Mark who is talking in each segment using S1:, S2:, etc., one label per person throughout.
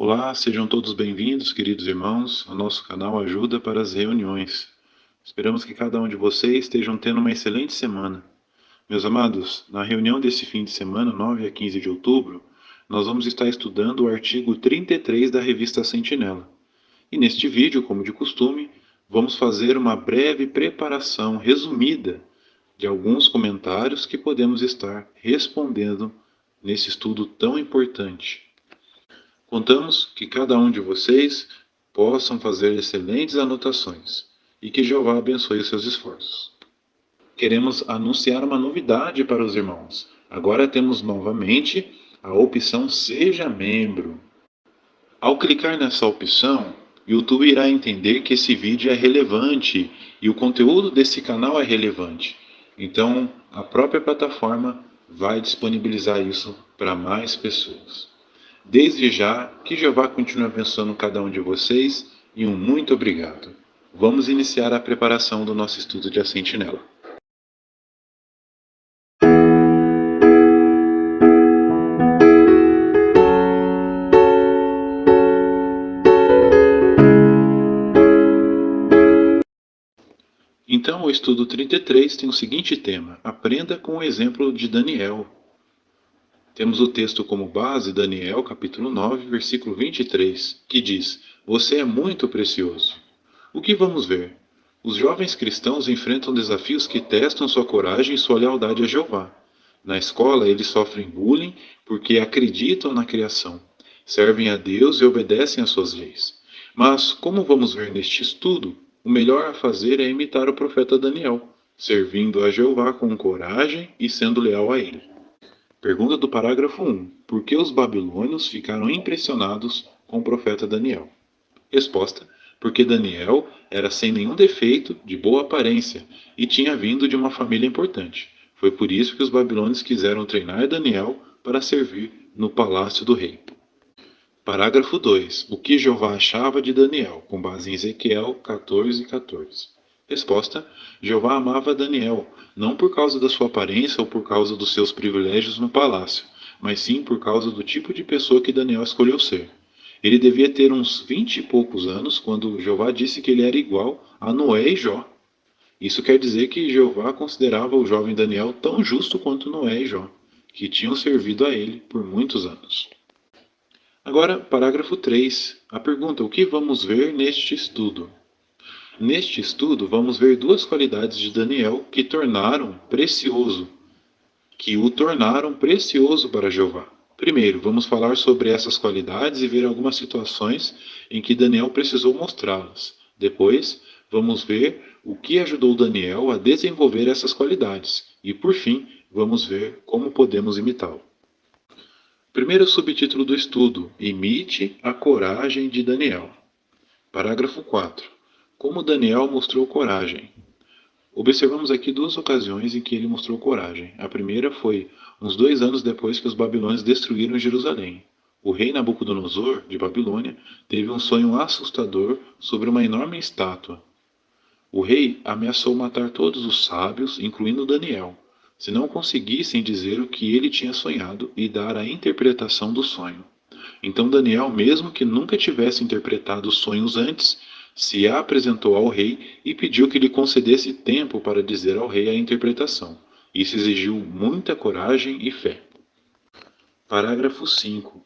S1: Olá, sejam todos bem-vindos, queridos irmãos, ao nosso canal Ajuda para as Reuniões. Esperamos que cada um de vocês estejam tendo uma excelente semana. Meus amados, na reunião desse fim de semana, 9 a 15 de outubro, nós vamos estar estudando o artigo 33 da revista Sentinela. E neste vídeo, como de costume, vamos fazer uma breve preparação resumida de alguns comentários que podemos estar respondendo nesse estudo tão importante. Contamos que cada um de vocês possam fazer excelentes anotações e que Jeová abençoe os seus esforços. Queremos anunciar uma novidade para os irmãos. Agora temos novamente a opção Seja Membro. Ao clicar nessa opção, o YouTube irá entender que esse vídeo é relevante e o conteúdo desse canal é relevante. Então, a própria plataforma vai disponibilizar isso para mais pessoas. Desde já, que Jeová continue abençoando cada um de vocês e um muito obrigado. Vamos iniciar a preparação do nosso estudo de A Sentinela. Então, o estudo 33 tem o seguinte tema: Aprenda com o exemplo de Daniel. Temos o texto como base, Daniel, capítulo 9, versículo 23, que diz: Você é muito precioso. O que vamos ver? Os jovens cristãos enfrentam desafios que testam sua coragem e sua lealdade a Jeová. Na escola, eles sofrem bullying porque acreditam na criação, servem a Deus e obedecem às suas leis. Mas, como vamos ver neste estudo, o melhor a fazer é imitar o profeta Daniel, servindo a Jeová com coragem e sendo leal a ele. Pergunta do parágrafo 1. Por que os babilônios ficaram impressionados com o profeta Daniel? Resposta: porque Daniel era sem nenhum defeito, de boa aparência, e tinha vindo de uma família importante. Foi por isso que os babilônios quiseram treinar Daniel para servir no palácio do rei. Parágrafo 2. O que Jeová achava de Daniel, com base em Ezequiel 14:14. Resposta: Jeová amava Daniel, não por causa da sua aparência ou por causa dos seus privilégios no palácio, mas sim por causa do tipo de pessoa que Daniel escolheu ser. Ele devia ter uns 20 e poucos anos quando Jeová disse que ele era igual a Noé e Jó. Isso quer dizer que Jeová considerava o jovem Daniel tão justo quanto Noé e Jó, que tinham servido a ele por muitos anos. Agora, parágrafo 3. A pergunta: o que vamos ver neste estudo? Neste estudo, vamos ver duas qualidades de Daniel que o tornaram precioso para Jeová. Primeiro, vamos falar sobre essas qualidades e ver algumas situações em que Daniel precisou mostrá-las. Depois, vamos ver o que ajudou Daniel a desenvolver essas qualidades. E, por fim, vamos ver como podemos imitá-lo. Primeiro subtítulo do estudo: Imite a coragem de Daniel. Parágrafo 4. Como Daniel mostrou coragem. Observamos aqui duas ocasiões em que ele mostrou coragem. A primeira foi uns 2 anos depois que os babilônios destruíram Jerusalém. O rei Nabucodonosor, de Babilônia, teve um sonho assustador sobre uma enorme estátua. O rei ameaçou matar todos os sábios, incluindo Daniel, se não conseguissem dizer o que ele tinha sonhado e dar a interpretação do sonho. Então Daniel, mesmo que nunca tivesse interpretado os sonhos antes, se apresentou ao rei e pediu que lhe concedesse tempo para dizer ao rei a interpretação. Isso exigiu muita coragem e fé. Parágrafo 5.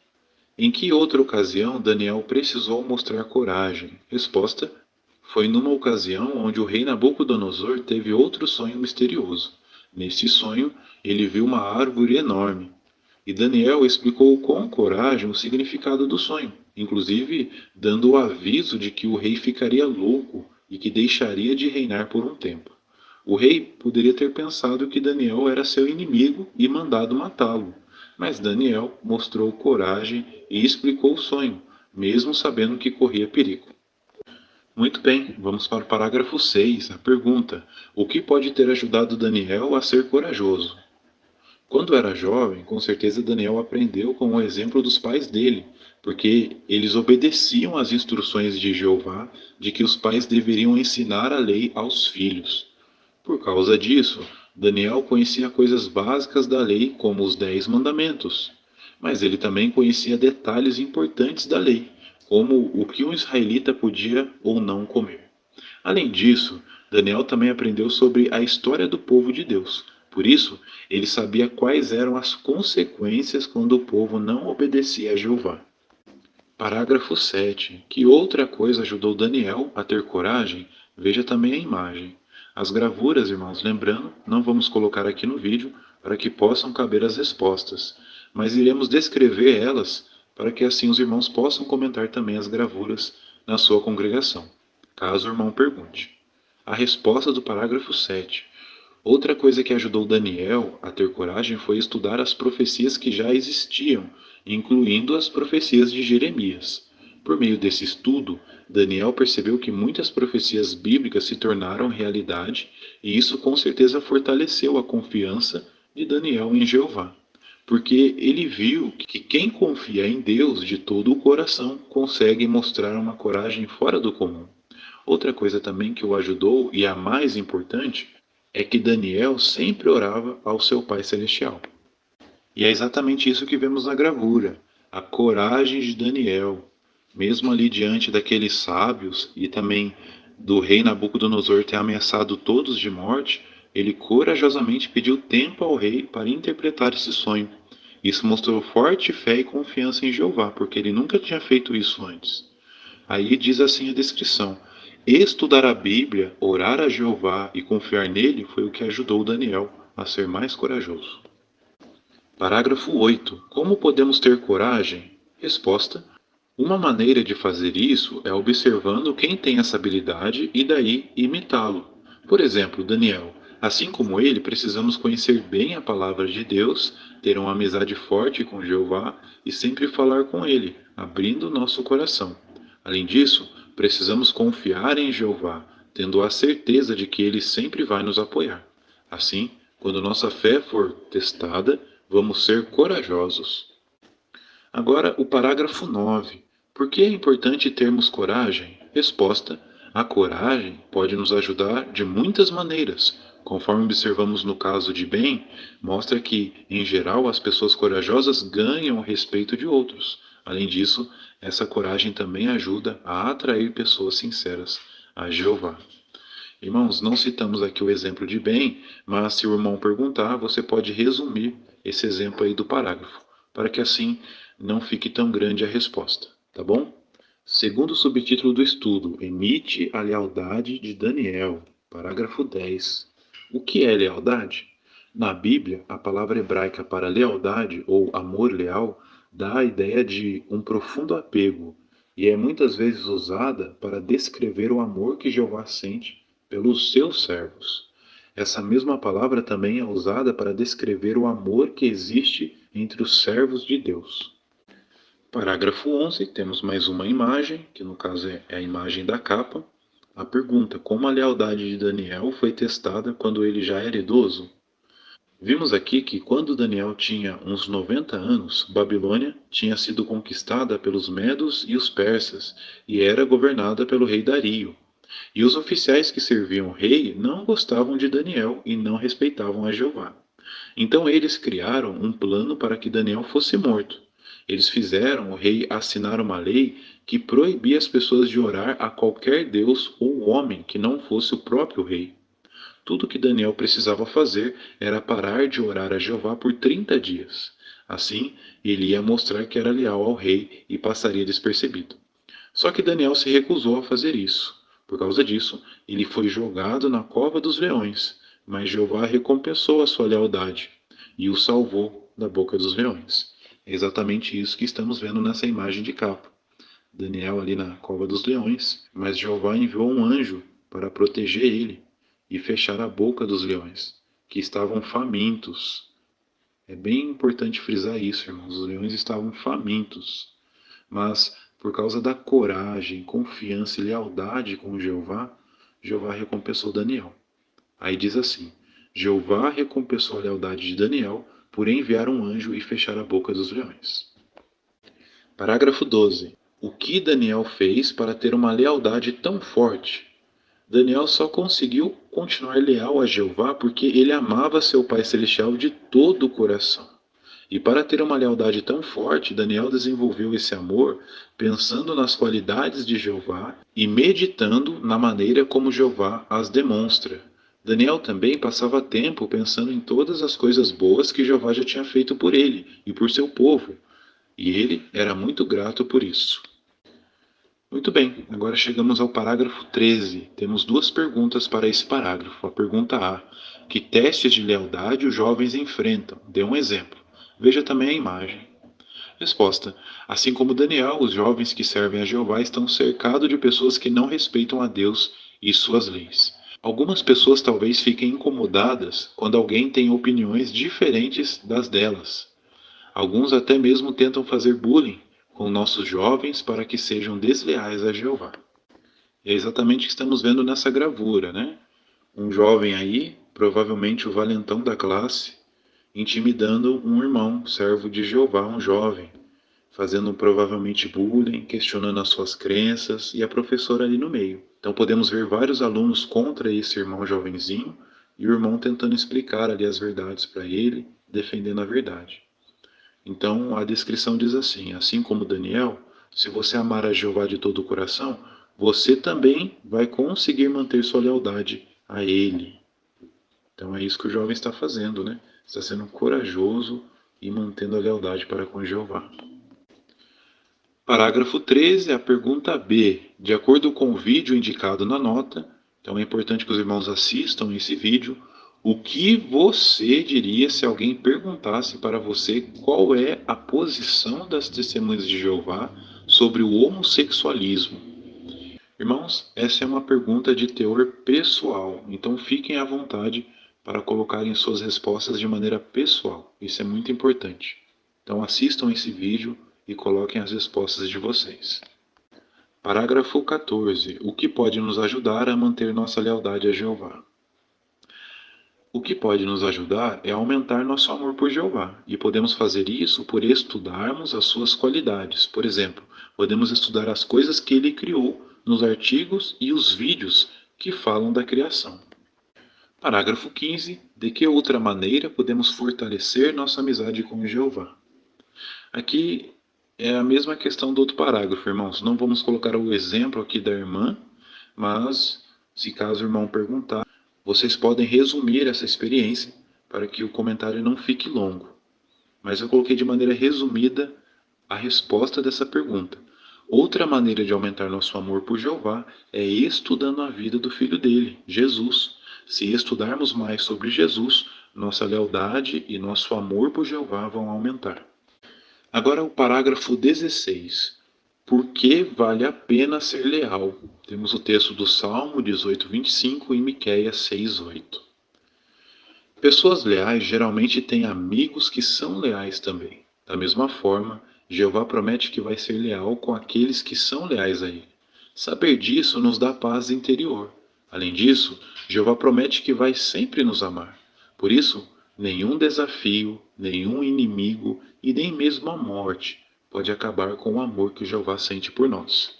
S1: Em que outra ocasião Daniel precisou mostrar coragem? Resposta: foi numa ocasião onde o rei Nabucodonosor teve outro sonho misterioso. Nesse sonho, ele viu uma árvore enorme. E Daniel explicou com coragem o significado do sonho, inclusive dando o aviso de que o rei ficaria louco e que deixaria de reinar por um tempo. O rei poderia ter pensado que Daniel era seu inimigo e mandado matá-lo, mas Daniel mostrou coragem e explicou o sonho, mesmo sabendo que corria perigo. Muito bem, vamos para o parágrafo 6, a pergunta: o que pode ter ajudado Daniel a ser corajoso? Quando era jovem, com certeza Daniel aprendeu com o exemplo dos pais dele, porque eles obedeciam às instruções de Jeová de que os pais deveriam ensinar a lei aos filhos. Por causa disso, Daniel conhecia coisas básicas da lei, como os 10 mandamentos. mas ele também conhecia detalhes importantes da lei, como o que um israelita podia ou não comer. Além disso, Daniel também aprendeu sobre a história do povo de Deus. Por isso, ele sabia quais eram as consequências quando o povo não obedecia a Jeová. Parágrafo 7. Que outra coisa ajudou Daniel a ter coragem? Veja também a imagem. As gravuras, irmãos, lembrando, não vamos colocar aqui no vídeo para que possam caber as respostas, mas iremos descrever elas para que assim os irmãos possam comentar também as gravuras na sua congregação, caso o irmão pergunte. A resposta do parágrafo 7. Outra coisa que ajudou Daniel a ter coragem foi estudar as profecias que já existiam, incluindo as profecias de Jeremias. Por meio desse estudo, Daniel percebeu que muitas profecias bíblicas se tornaram realidade, e isso com certeza fortaleceu a confiança de Daniel em Jeová. Porque ele viu que quem confia em Deus de todo o coração consegue mostrar uma coragem fora do comum. Outra coisa também que o ajudou, e a mais importante, é que Daniel sempre orava ao seu Pai Celestial. E é exatamente isso que vemos na gravura, a coragem de Daniel, mesmo ali diante daqueles sábios e também do rei Nabucodonosor ter ameaçado todos de morte, ele corajosamente pediu tempo ao rei para interpretar esse sonho. Isso mostrou forte fé e confiança em Jeová, porque ele nunca tinha feito isso antes. Aí diz assim a descrição: estudar a Bíblia, orar a Jeová e confiar nele foi o que ajudou Daniel a ser mais corajoso. Parágrafo 8. Como podemos ter coragem? Resposta: uma maneira de fazer isso é observando quem tem essa habilidade e daí imitá-lo. Por exemplo, Daniel. Assim como ele, precisamos conhecer bem a palavra de Deus, ter uma amizade forte com Jeová e sempre falar com ele, abrindo nosso coração. Além disso, precisamos confiar em Jeová, tendo a certeza de que ele sempre vai nos apoiar. Assim, quando nossa fé for testada, vamos ser corajosos. Agora, o parágrafo 9. Por que é importante termos coragem? Resposta: a coragem pode nos ajudar de muitas maneiras. Conforme observamos no caso de Ben, mostra que, em geral, as pessoas corajosas ganham o respeito de outros. Além disso, essa coragem também ajuda a atrair pessoas sinceras a Jeová. Irmãos, não citamos aqui o exemplo de Ben, mas se o irmão perguntar, você pode resumir esse exemplo aí do parágrafo, para que assim não fique tão grande a resposta, tá bom? Segundo subtítulo do estudo, emite a lealdade de Daniel, parágrafo 10. O que é lealdade? Na Bíblia, a palavra hebraica para lealdade ou amor leal dá a ideia de um profundo apego e é muitas vezes usada para descrever o amor que Jeová sente pelos seus servos. Essa mesma palavra também é usada para descrever o amor que existe entre os servos de Deus. Parágrafo 11, temos mais uma imagem, que no caso é a imagem da capa. A pergunta: como a lealdade de Daniel foi testada quando ele já era idoso? Vimos aqui que quando Daniel tinha uns 90 anos, Babilônia tinha sido conquistada pelos medos e os persas e era governada pelo rei Dario. E os oficiais que serviam o rei não gostavam de Daniel e não respeitavam a Jeová. Então eles criaram um plano para que Daniel fosse morto. Eles fizeram o rei assinar uma lei que proibia as pessoas de orar a qualquer deus ou homem que não fosse o próprio rei. Tudo que Daniel precisava fazer era parar de orar a Jeová por 30 dias. Assim, ele ia mostrar que era leal ao rei e passaria despercebido. Só que Daniel se recusou a fazer isso. Por causa disso, ele foi jogado na cova dos leões, mas Jeová recompensou a sua lealdade e o salvou da boca dos leões. É exatamente isso que estamos vendo nessa imagem de capa. Daniel ali na cova dos leões, mas Jeová enviou um anjo para proteger ele e fechar a boca dos leões, que estavam famintos. É bem importante frisar isso, irmãos. Os leões estavam famintos. Mas, por causa da coragem, confiança e lealdade com Jeová, Jeová recompensou Daniel. Aí diz assim: Jeová recompensou a lealdade de Daniel por enviar um anjo e fechar a boca dos leões. Parágrafo 12. O que Daniel fez para ter uma lealdade tão forte? Daniel só conseguiu continuar leal a Jeová porque ele amava seu Pai Celestial de todo o coração. E para ter uma lealdade tão forte, Daniel desenvolveu esse amor pensando nas qualidades de Jeová e meditando na maneira como Jeová as demonstra. Daniel também passava tempo pensando em todas as coisas boas que Jeová já tinha feito por ele e por seu povo, e ele era muito grato por isso. Muito bem, agora chegamos ao parágrafo 13. Temos duas perguntas para esse parágrafo. A pergunta A: que testes de lealdade os jovens enfrentam? Dê um exemplo. Veja também a imagem. Resposta: assim como Daniel, os jovens que servem a Jeová estão cercados de pessoas que não respeitam a Deus e suas leis. Algumas pessoas talvez fiquem incomodadas quando alguém tem opiniões diferentes das delas. Alguns até mesmo tentam fazer bullying com nossos jovens para que sejam desleais a Jeová. E é exatamente o que estamos vendo nessa gravura, né? Um jovem aí, provavelmente o valentão da classe, intimidando um irmão, servo de Jeová, um jovem, fazendo provavelmente bullying, questionando as suas crenças e a professora ali no meio. Então podemos ver vários alunos contra esse irmão jovenzinho e o irmão tentando explicar ali as verdades para ele, defendendo a verdade. Então a descrição diz assim: assim como Daniel, se você amar a Jeová de todo o coração, você também vai conseguir manter sua lealdade a Ele. Então é isso que o jovem está fazendo, né? Está sendo corajoso e mantendo a lealdade para com Jeová. Parágrafo 13, a pergunta B. De acordo com o vídeo indicado na nota, então é importante que os irmãos assistam esse vídeo. O que você diria se alguém perguntasse para você qual é a posição das testemunhas de Jeová sobre o homossexualismo? Irmãos, essa é uma pergunta de teor pessoal, então fiquem à vontade para colocarem suas respostas de maneira pessoal. Isso é muito importante. Então assistam esse vídeo e coloquem as respostas de vocês. Parágrafo 14. O que pode nos ajudar a manter nossa lealdade a Jeová? O que pode nos ajudar é aumentar nosso amor por Jeová, e podemos fazer isso por estudarmos as suas qualidades. Por exemplo, podemos estudar as coisas que ele criou nos artigos e os vídeos que falam da criação. Parágrafo 15. De que outra maneira podemos fortalecer nossa amizade com Jeová? Aqui é a mesma questão do outro parágrafo, irmãos. Não vamos colocar o exemplo aqui da irmã, mas se caso o irmão perguntar, vocês podem resumir essa experiência para que o comentário não fique longo. Mas eu coloquei de maneira resumida a resposta dessa pergunta. Outra maneira de aumentar nosso amor por Jeová é estudando a vida do filho dele, Jesus. Se estudarmos mais sobre Jesus, nossa lealdade e nosso amor por Jeová vão aumentar. Agora o parágrafo 16. Por que vale a pena ser leal? Temos o texto do Salmo 18:25 e Miqueias 6:8. Pessoas leais geralmente têm amigos que são leais também. Da mesma forma, Jeová promete que vai ser leal com aqueles que são leais a Ele. Saber disso nos dá paz interior. Além disso, Jeová promete que vai sempre nos amar. Por isso, nenhum desafio, nenhum inimigo e nem mesmo a morte pode acabar com o amor que Jeová sente por nós.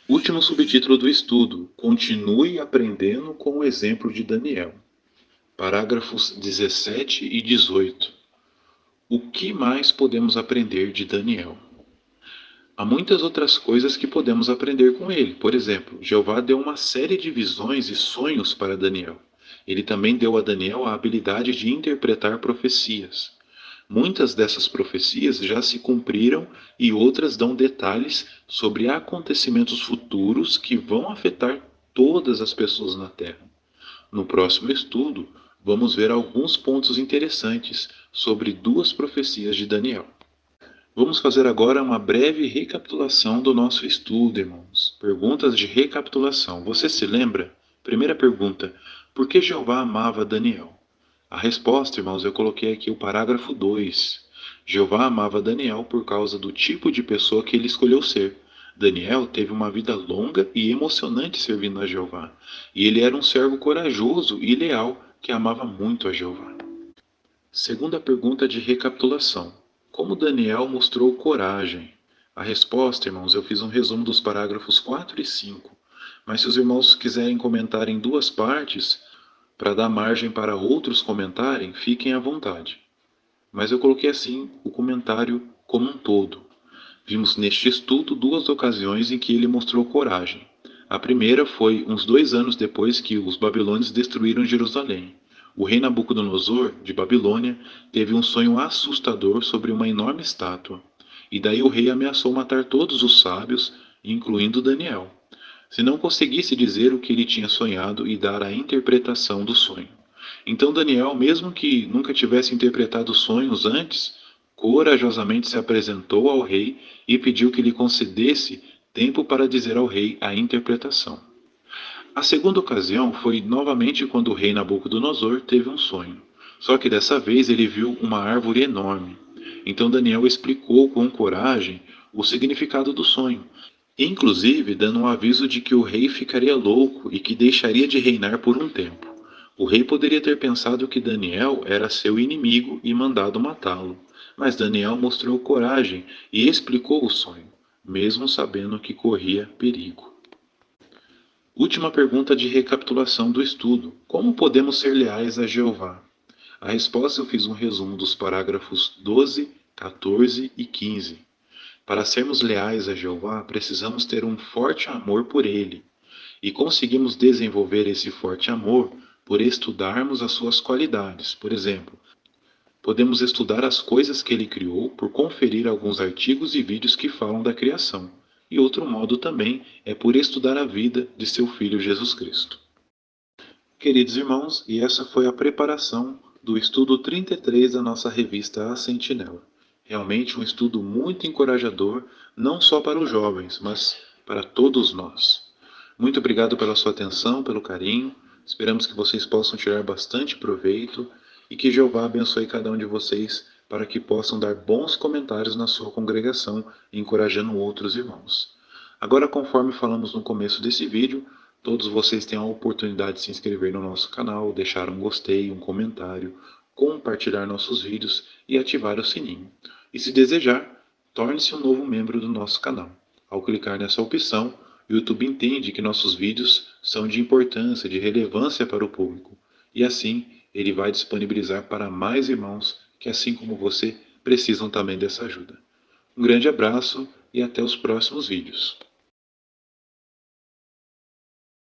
S1: Último subtítulo do estudo: Continue aprendendo com o exemplo de Daniel. Parágrafos 17 e 18. O que mais podemos aprender de Daniel? Há muitas outras coisas que podemos aprender com ele. Por exemplo, Jeová deu uma série de visões e sonhos para Daniel. Ele também deu a Daniel a habilidade de interpretar profecias. Muitas dessas profecias já se cumpriram e outras dão detalhes sobre acontecimentos futuros que vão afetar todas as pessoas na Terra. No próximo estudo, vamos ver alguns pontos interessantes sobre duas profecias de Daniel. Vamos fazer agora uma breve recapitulação do nosso estudo, irmãos. Perguntas de recapitulação. Você se lembra? Primeira pergunta: por que Jeová amava Daniel? A resposta, irmãos, eu coloquei aqui o parágrafo 2. Jeová amava Daniel por causa do tipo de pessoa que ele escolheu ser. Daniel teve uma vida longa e emocionante servindo a Jeová. E ele era um servo corajoso e leal que amava muito a Jeová. Segunda pergunta de recapitulação: como Daniel mostrou coragem? A resposta, irmãos, eu fiz um resumo dos parágrafos 4 e 5. Mas se os irmãos quiserem comentar em duas partes, para dar margem para outros comentarem, fiquem à vontade. mas eu coloquei assim o comentário como um todo. Vimos neste estudo duas ocasiões em que ele mostrou coragem. A primeira foi uns 2 anos depois que os babilônios destruíram Jerusalém. O rei Nabucodonosor, de Babilônia, teve um sonho assustador sobre uma enorme estátua. E daí o rei ameaçou matar todos os sábios, incluindo Daniel, se não conseguisse dizer o que ele tinha sonhado e dar a interpretação do sonho. Então Daniel, mesmo que nunca tivesse interpretado sonhos antes, corajosamente se apresentou ao rei e pediu que lhe concedesse tempo para dizer ao rei a interpretação. A segunda ocasião foi novamente quando o rei Nabucodonosor teve um sonho. Só que dessa vez ele viu uma árvore enorme. Então Daniel explicou com coragem o significado do sonho, inclusive dando um aviso de que o rei ficaria louco e que deixaria de reinar por um tempo. O rei poderia ter pensado que Daniel era seu inimigo e mandado matá-lo, mas Daniel mostrou coragem e explicou o sonho, mesmo sabendo que corria perigo. Última pergunta de recapitulação do estudo: como podemos ser leais a Jeová? A resposta eu fiz um resumo dos parágrafos 12, 14 e 15. Para sermos leais a Jeová, precisamos ter um forte amor por Ele. E conseguimos desenvolver esse forte amor por estudarmos as suas qualidades. Por exemplo, podemos estudar as coisas que Ele criou por conferir alguns artigos e vídeos que falam da criação. E outro modo também é por estudar a vida de seu Filho Jesus Cristo. Queridos irmãos, e essa foi a preparação do estudo 33 da nossa revista A Sentinela. Realmente um estudo muito encorajador, não só para os jovens, mas para todos nós. Muito obrigado pela sua atenção, pelo carinho. Esperamos que vocês possam tirar bastante proveito e que Jeová abençoe cada um de vocês para que possam dar bons comentários na sua congregação, encorajando outros irmãos. Agora, conforme falamos no começo desse vídeo, todos vocês têm a oportunidade de se inscrever no nosso canal, deixar um gostei, um comentário, compartilhar nossos vídeos e ativar o sininho. E se desejar, torne-se um novo membro do nosso canal. Ao clicar nessa opção, o YouTube entende que nossos vídeos são de importância, de relevância para o público, e assim ele vai disponibilizar para mais irmãos que, assim como você, precisam também dessa ajuda. Um grande abraço e até os próximos vídeos.